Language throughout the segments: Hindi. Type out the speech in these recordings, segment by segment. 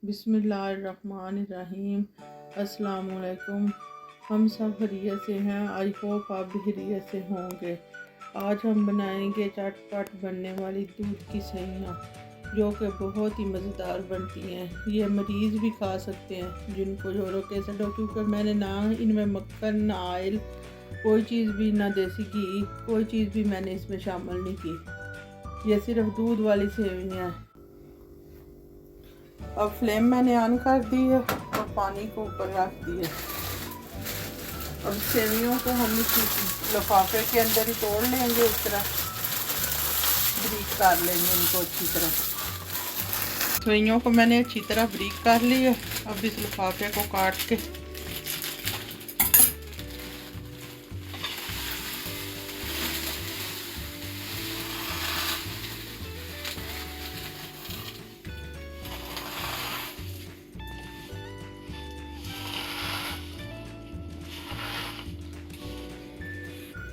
बिस्मिल्लाहिर्रहमानिर्रहीम। अस्सलाम वालेकुम। हम सब खैरियत से हैं। आई होप आप भी खैरियत से होंगे। आज हम बनाएंगे चटपट बनने वाली दूध की सैयाँ, जो कि बहुत ही मज़ेदार बनती हैं। ये मरीज़ भी खा सकते हैं जिनको यूरिक एसिड हो, क्योंकि मैंने ना इनमें मक्खन ना ऑयल कोई चीज़ भी, ना देसी घी कोई चीज़ भी मैंने इसमें शामिल नहीं की। ये सिर्फ दूध वाली सेवियाँ हैं। अब फ्लेम मैंने ऑन कर दी है और पानी को ऊपर रख दिया। अब सेवियों को हम लिफाफे के अंदर ही तोड़ लेंगे, इस तरह ब्रीक कर लेंगे इनको अच्छी तरह। सेवियों को मैंने अच्छी तरह ब्रीक कर लिया। अब इस लिफाफे को काट के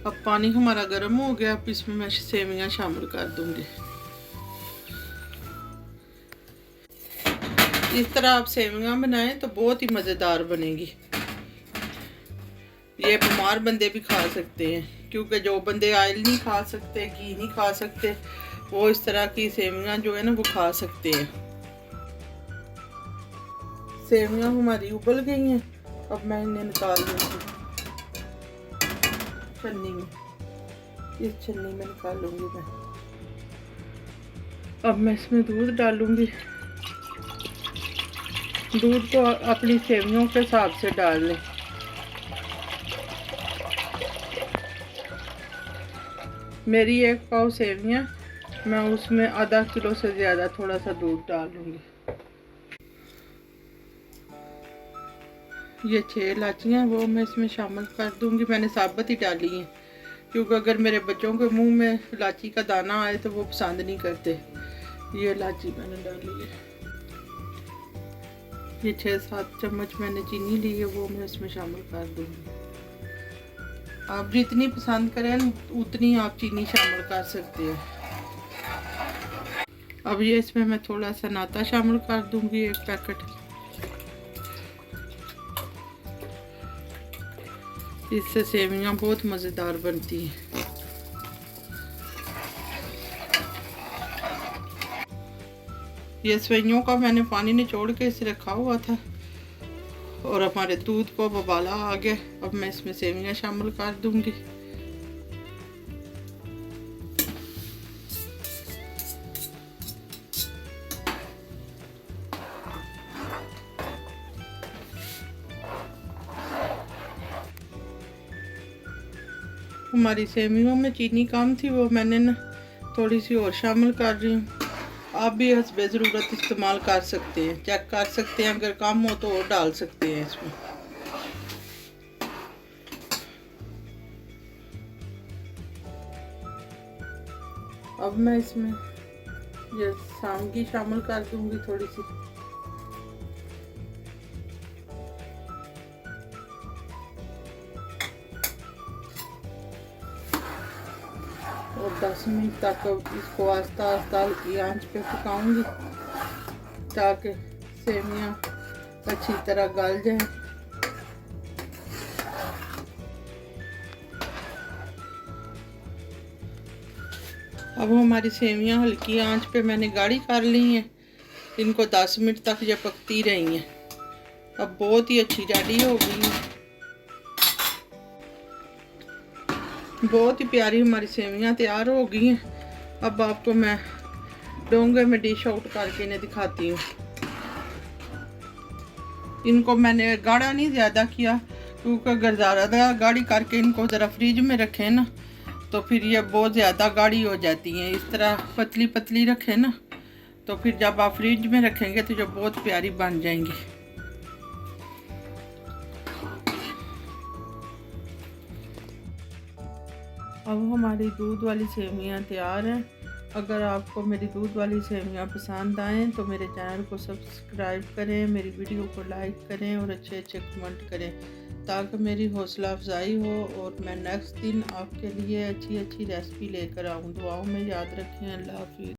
अब पानी हमारा गर्म हो गया। अब इसमें मैं सेवियां शामिल कर दूंगी। इस तरह आप सेवियां बनाएं तो बहुत ही मज़ेदार बनेगी। ये बीमार बंदे भी खा सकते हैं, क्योंकि जो बंदे ऑयल नहीं खा सकते, घी नहीं खा सकते, वो इस तरह की सेवियां जो है ना वो खा सकते हैं। सेवियां हमारी उबल गई हैं। अब मैं इन्हें निकाल लूँगी छन्नी में। इस छन्नी में निकाल लूँगी मैं। अब मैं इसमें दूध डालूँगी। दूध को अपनी सेवियों के हिसाब से डाल लें। मेरी 1 पाव सेवियां, मैं उसमें आधा किलो से ज़्यादा थोड़ा सा दूध डाल लूँगी। ये 6 इलायचियाँ वो मैं इसमें शामिल कर दूँगी। मैंने साबुत ही डाली हैं, क्योंकि अगर मेरे बच्चों के मुंह में इलायची का दाना आए तो वो पसंद नहीं करते। ये इलायची मैंने डाली है। ये 6-7 चम्मच मैंने चीनी ली है, वो मैं इसमें शामिल कर दूँगी। आप जितनी पसंद करें उतनी आप चीनी शामिल कर सकते हैं। अब ये इसमें मैं थोड़ा सा नाता शामिल कर दूँगी, 1 पैकेट। इससे सेवियां बहुत मज़ेदार बनती हैं। ये सेवियों का मैंने पानी निचोड़ के इसे रखा हुआ था और हमारे दूध को उबाला आ गया। अब मैं इसमें सेवियां शामिल कर दूंगी। हमारी सेवियों में चीनी कम थी, वो मैंने ना थोड़ी सी और शामिल कर रही हूँ। आप भी हस्बे ज़रूरत इस्तेमाल कर सकते हैं, चेक कर सकते हैं, अगर कम हो तो और डाल सकते हैं इसमें। अब मैं इसमें ये सामगी शामिल कर दूंगी थोड़ी सी। और 10 मिनट तक इसको आस्ता आस्ता हल्की आंच पे पकाऊंगी, ताकि सेवियां अच्छी तरह गल जाएं। अब हमारी सेवियां हल्की आंच पे मैंने गाढ़ी कर ली हैं। इनको 10 मिनट तक ये पकती रही हैं। अब बहुत ही अच्छी रेडी हो गई है। बहुत ही प्यारी हमारी सेवियां तैयार हो गई हैं। अब आपको मैं डोंगे में डिश आउट करके इन्हें दिखाती हूँ। इनको मैंने गाढ़ा नहीं ज़्यादा किया, क्योंकि अगर ज़्यादा गाढ़ी करके इनको ज़रा फ्रिज में रखें ना तो फिर ये बहुत ज़्यादा गाढ़ी हो जाती हैं। इस तरह पतली पतली रखें ना तो फिर जब आप फ्रिज में रखेंगे तो जो बहुत प्यारी बन जाएंगी। अब हमारी दूध वाली सेवियां तैयार हैं। अगर आपको मेरी दूध वाली सेवियां पसंद आएँ तो मेरे चैनल को सब्सक्राइब करें, मेरी वीडियो को लाइक करें और अच्छे अच्छे कमेंट करें, ताकि मेरी हौसला अफजाई हो और मैं नेक्स्ट दिन आपके लिए अच्छी अच्छी रेसिपी लेकर आऊँ। दुआओं में याद रखें। अल्लाह हाफिज़।